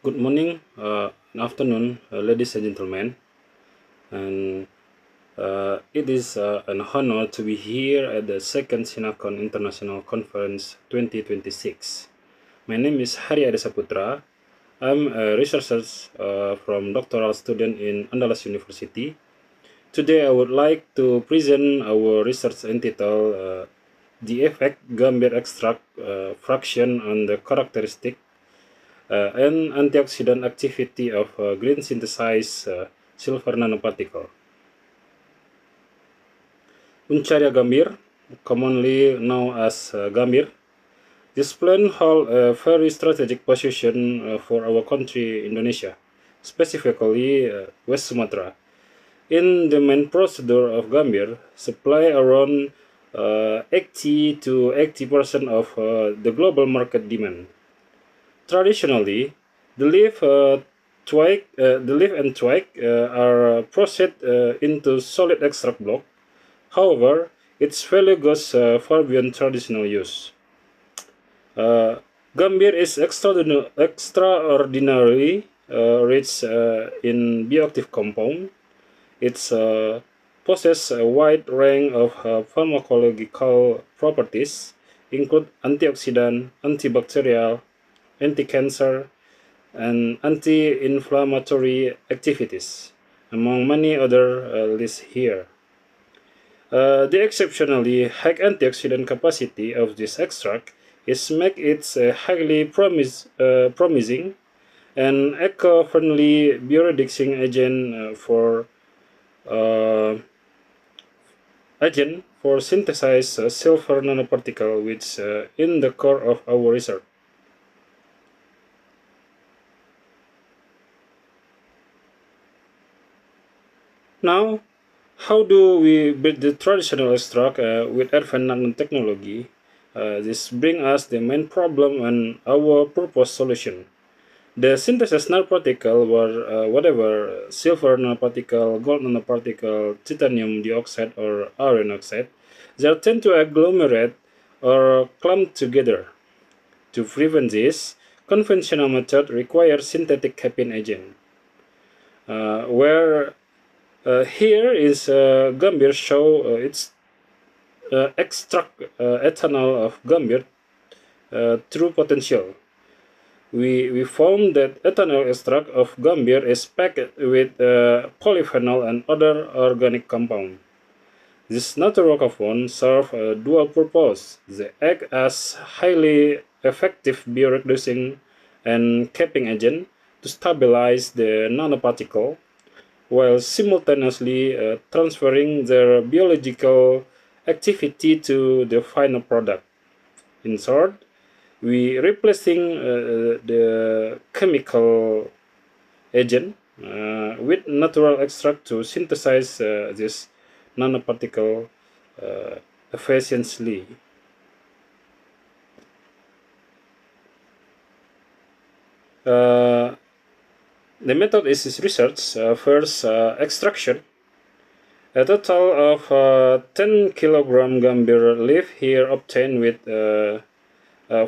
Good morning, and afternoon, ladies and gentlemen. And it is an honor to be here at the second Sinacon International Conference 2026. My name is Hari Adesaputra. I'm a researcher from doctoral student in Andalas University. Today, I would like to present our research entitled The Effect Gambir Extract Fraction on the Characteristic and antioxidant activity of green synthesized silver nanoparticle. Uncaria gambir, commonly known as gambir, this plant holds a very strategic position for our country, Indonesia, specifically West Sumatra. In the main procedure of gambir, supply around 80 to 80% of the global market demand. Traditionally, the leaf and twig are processed into solid extract block. However, its value goes far beyond traditional use. Gambir is extraordinarily rich in bioactive compound. It possesses a wide range of pharmacological properties, include antioxidant, antibacterial, anti-cancer, and anti-inflammatory activities, among many other lists here. The exceptionally high antioxidant capacity of this extract is make it highly promising and eco-friendly bioreducing agent for synthesized silver nanoparticle, which in the core of our research. Now, how do we build the traditional extract with advanced nanotechnology? This brings us the main problem and our proposed solution. The synthesis nanoparticle were whatever silver nanoparticle, gold nanoparticle, titanium dioxide, or iron oxide, they tend to agglomerate or clump together. To prevent this, conventional method requires synthetic capping agent, where here is gambir show its extract ethanol of gambir true potential. We found that ethanol extract of gambir is packed with polyphenol and other organic compound. This natural compound serve a dual purpose. They act as highly effective bioreducing and capping agent to stabilize the nanoparticle, while simultaneously transferring their biological activity to the final product. In short, we replacing the chemical agent with natural extract to synthesize this nanoparticle efficiently. The method is research. First, extraction. A total of 10 kilogram gambir leaf here obtained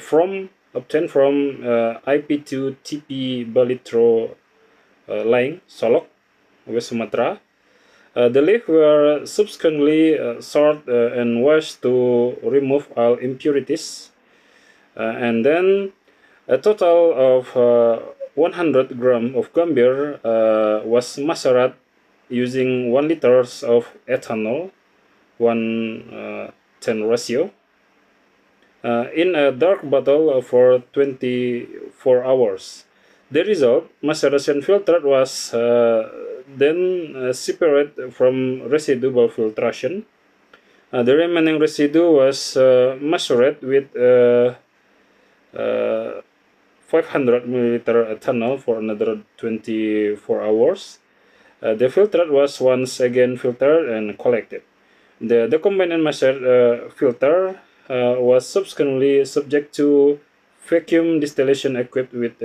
from IP2 TP Balitro Laing, Solok, West Sumatra. The leaf were subsequently sorted and washed to remove all impurities, and then a total of 100 grams of gambir was macered using 1 liter of ethanol, 1:10 ratio, in a dark bottle for 24 hours. The result, maceration filtered, was then separated from residual filtration. The remaining residue was macered with 500 milliliter ethanol for another 24 hours. The filter was once again filtered and collected. The combined and macered filter was subsequently subject to vacuum distillation equipped with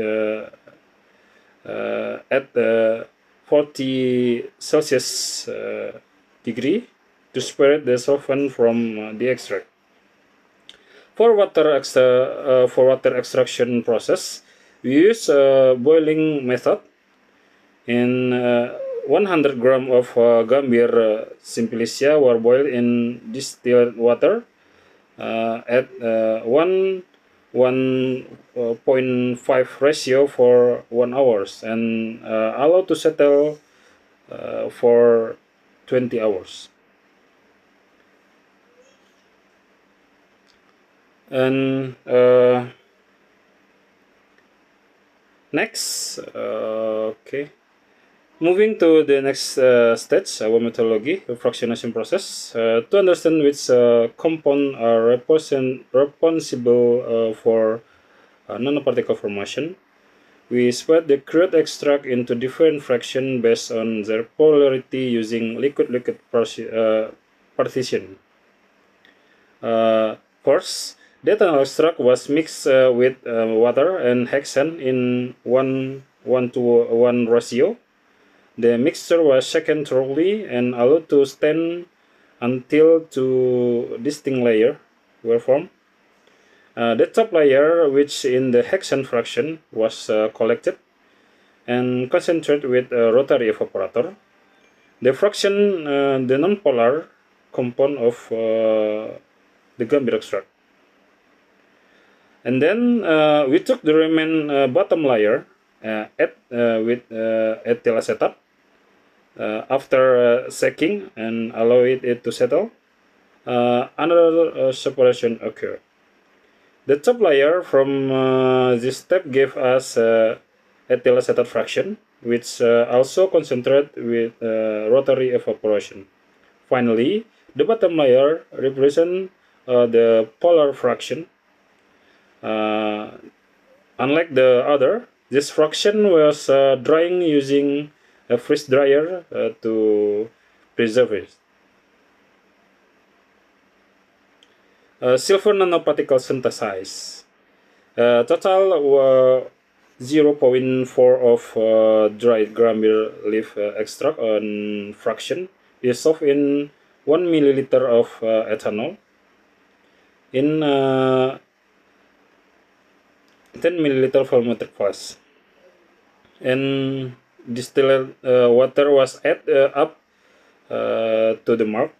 at 40 Celsius degree to separate the solvent from the extract. For water extraction process, We use a boiling method. In 100 gram of Gambir simplicia were boiled in distilled water at 1.5 ratio for 1 hour and allowed to settle for 20 hours. And next, okay. Moving to the next stage, our methodology, the fractionation process, to understand which compound are responsible for nanoparticle formation. We split the crude extract into different fractions based on their polarity using liquid-liquid partition. First, the ethanol extract was mixed with water and hexane in 1:1 ratio. The mixture was shaken thoroughly and allowed to stand until two distinct layers were formed. The top layer, which in the hexane fraction, was collected and concentrated with a rotary evaporator. The fraction, the nonpolar compound of the Gambir extract. And then we took the remaining bottom layer with ethyl acetate. After shaking and allowing it to settle, another separation occurred. The top layer from this step gave us ethyl acetate fraction, which also concentrated with rotary evaporation. Finally, the bottom layer represents the polar fraction. Unlike the other, this fraction was drying using a freeze dryer to preserve it. Silver nanoparticle synthesis. Total 0.4 of dried Gambir leaf extract and fraction is dissolved in 1 milliliter of ethanol in 10 milliliter volumetric flask. And distilled water was added up to the mark.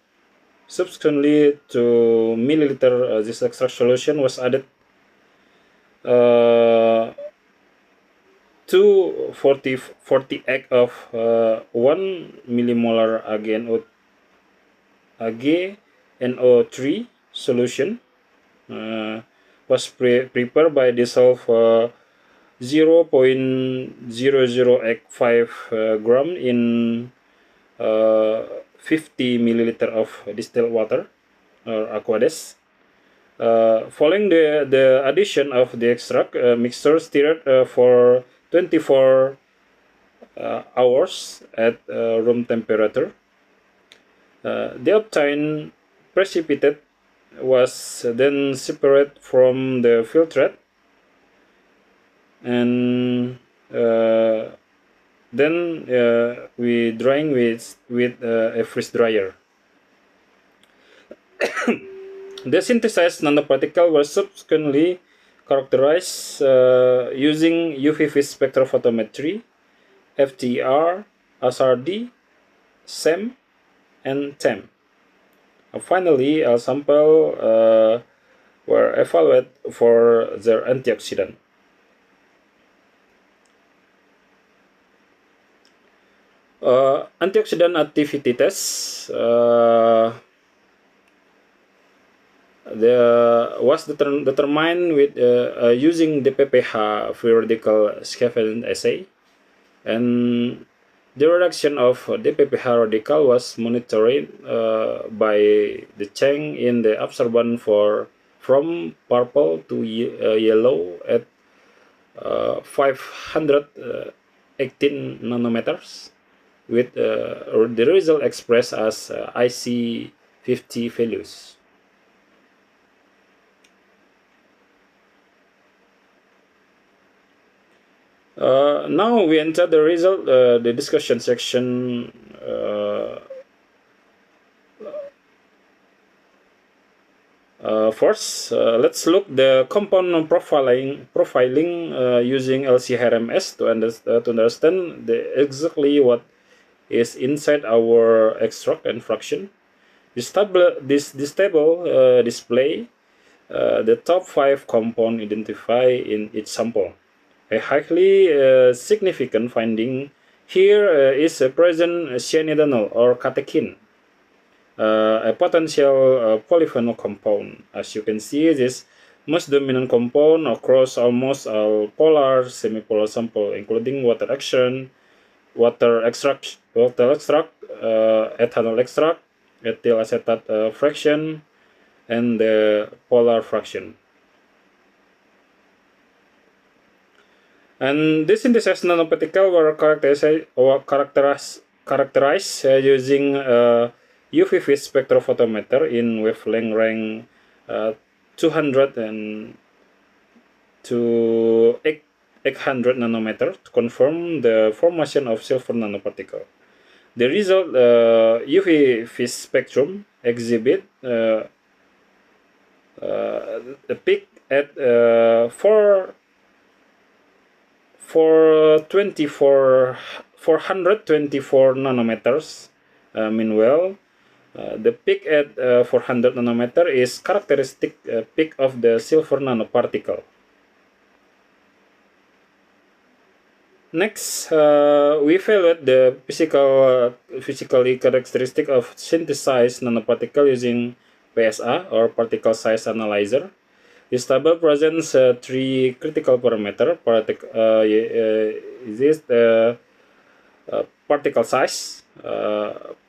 Subsequently, 2 milliliter this extract solution was added to 40 egg of 1 millimolar AgNO3 solution was prepared by dissolve 0.0085 gram in 50 milliliter of distilled water or aqueous. Following the addition of the extract, mixture stirred for 24 hours at room temperature. The obtained precipitate was then separated from the filtrate and then we drying with a freeze dryer. The synthesized nanoparticle was subsequently characterized using UV spectrophotometry, FTR, SRD, SEM, and TEM. Finally, a sample were evaluated for their antioxidant. Antioxidant activity test was determined with using the PPH free radical scavenging assay, and the reduction of the PPH radical was monitored by the change in the absorbance from purple to yellow at 518 nanometers, with the result expressed as IC50 values. Now we enter the result, the discussion section. First, let's look the compound profiling using LC-HRMS to understand exactly what is inside our extract and fraction. This table display the top 5 compound identified in each sample. A highly significant finding here is a present cyanidinol or catechin, a potential polyphenol compound. As you can see, this most dominant compound across almost all polar, semipolar sample, including water extract, ethanol extract, ethyl acetate fraction, and the polar fraction. And this synthesis nanoparticle were characterized using UV vis spectrophotometer in wavelength range 200 to 800 nanometer to confirm the formation of silver nanoparticle. The result UV vis spectrum exhibit a peak at 424 nanometers. Meanwhile, the peak at 400 nanometer is characteristic peak of the silver nanoparticle. Next, we evaluate the physically characteristic of synthesized nanoparticle using PSA or particle size analyzer. This table presents 3 critical parameters. This the particle size,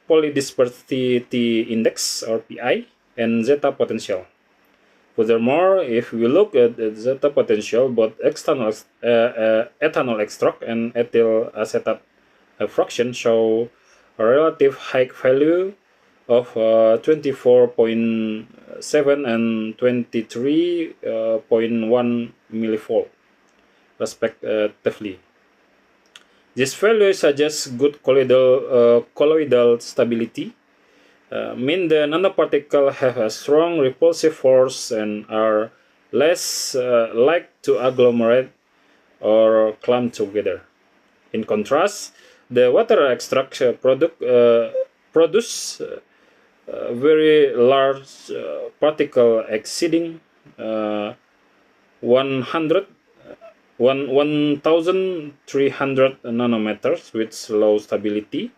polydispersity index or PI, and zeta potential. Furthermore, if we look at the zeta potential, both ethanol extract and ethyl acetate fraction show a relative high value of 24.7 and 23.1 millivolt, respectively. This value suggests good colloidal stability, mean the nanoparticles have a strong repulsive force and are less like to agglomerate or clump together. In contrast, the water extract produce very large particle exceeding 1,300 nanometers with low stability,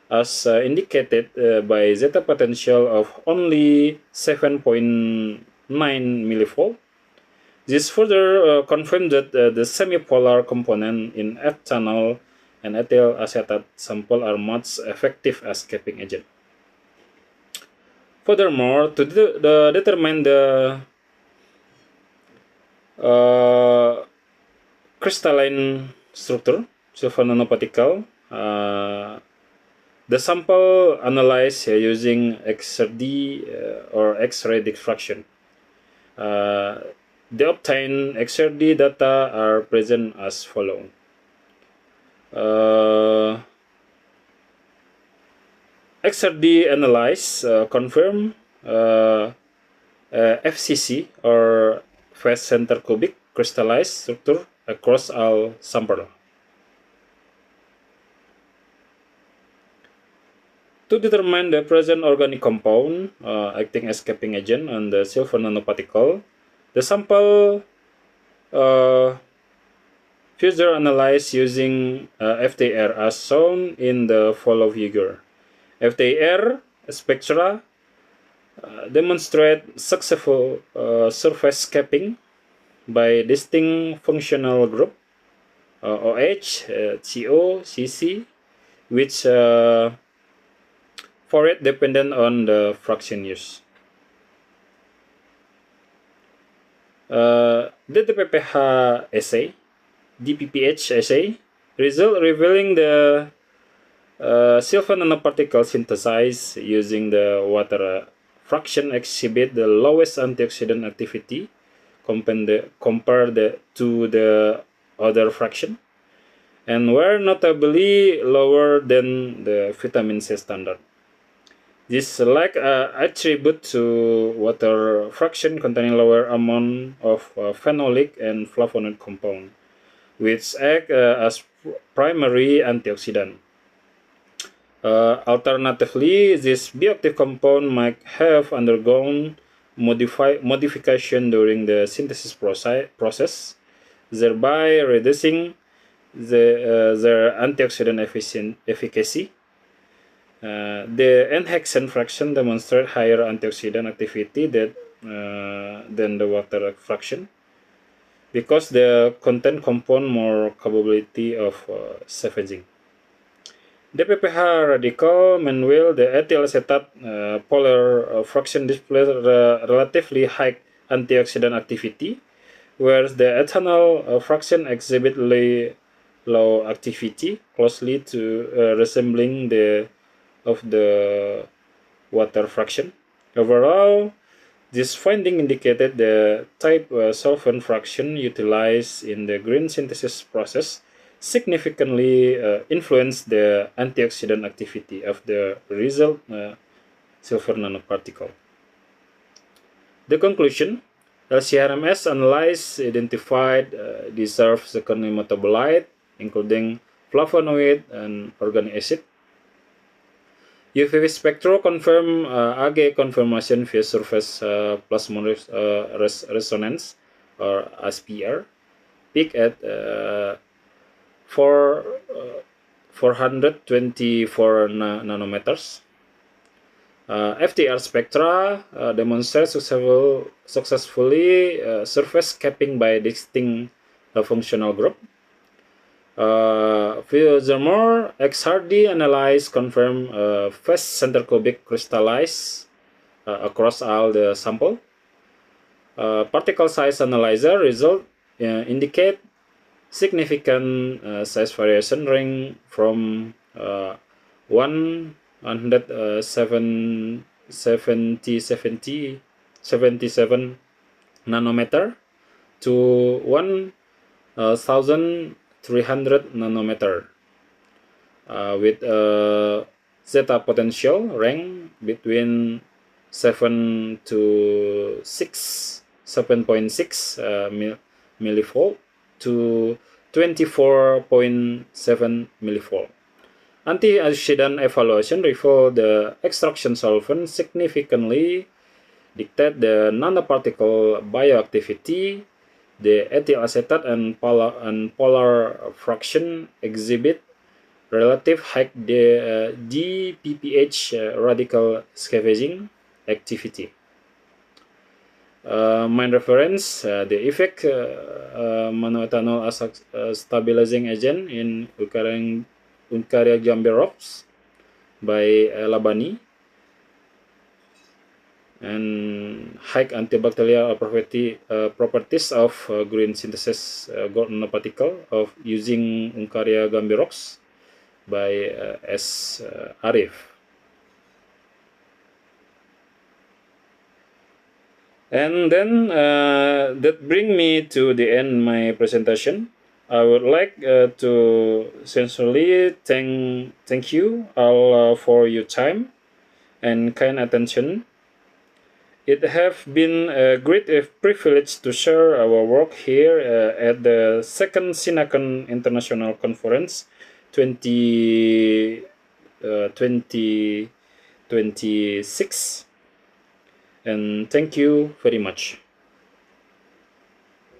as indicated by zeta potential of only 7.9 millivolt. This further confirms that the semipolar component in ethanol and ethyl acetate sample are much effective as capping agent. Furthermore, to determine the crystalline structure, silver nanoparticle, the sample analyzed using XRD or X-ray diffraction. The obtained XRD data are present as follows. XRD analyze confirm FCC or phase center cubic crystallized structure across all sample. To determine the present organic compound acting as capping agent on the silver nanoparticle, the sample further analyzed using FTIR as shown in the follow figure. FTIR spectra demonstrate successful surface capping by distinct functional group OH, CO, CC, which for it dependent on the fraction used. DPPH assay, DPPH assay result revealing the silver nanoparticle synthesized using the water fraction exhibit the lowest antioxidant activity compared to the other fraction, and were notably lower than the vitamin C standard. This like attribute to water fraction containing lower amount of phenolic and flavonoid compound, which act as primary antioxidant. Alternatively, this bioactive compound might have undergone modification during the synthesis process, thereby reducing their antioxidant efficacy. The N-hexane fraction demonstrate higher antioxidant activity than the water fraction because the content compound more capability of scavenging. The PPH radical meanwhile the ethyl acetate polar fraction displays relatively high antioxidant activity, whereas the ethanol fraction exhibit low activity, closely to resembling the water fraction. Overall, this finding indicated the type solvent fraction utilized in the green synthesis process significantly influenced the antioxidant activity of the result silver nanoparticle. The conclusion: LCRMS analyzed identified deserved secondary metabolite, including flavonoid and organic acid. UV spectro confirm AG confirmation via surface plasmon resonance or SPR peak at 424 nanometers. FTR spectra demonstrate successfully surface capping by distinct functional group. Furthermore, XRD analyze confirm fast center cubic crystallize across all the sample. Particle size analyzer result indicate significant size variation range from 77 nanometer to 1300 nanometer with zeta potential range between 7.6 millivolt to 24.7 millivolt. Antioxidant evaluation revealed the extraction solvent significantly dictate the nanoparticle bioactivity. The ethyl acetate and polar fraction exhibit relative high DPPH radical scavenging activity. Main reference, the effect monoethanol as a stabilizing agent in Uncaria gambirops by Labani, and high antibacterial properties of green synthesis gold nanoparticle of using Uncaria gambirops by S. Arif. And then that bring me to the end my presentation. I would like to sincerely thank you all for your time and kind attention. It have been a great privilege to share our work here at the second SINACON International Conference 2026. And thank you very much.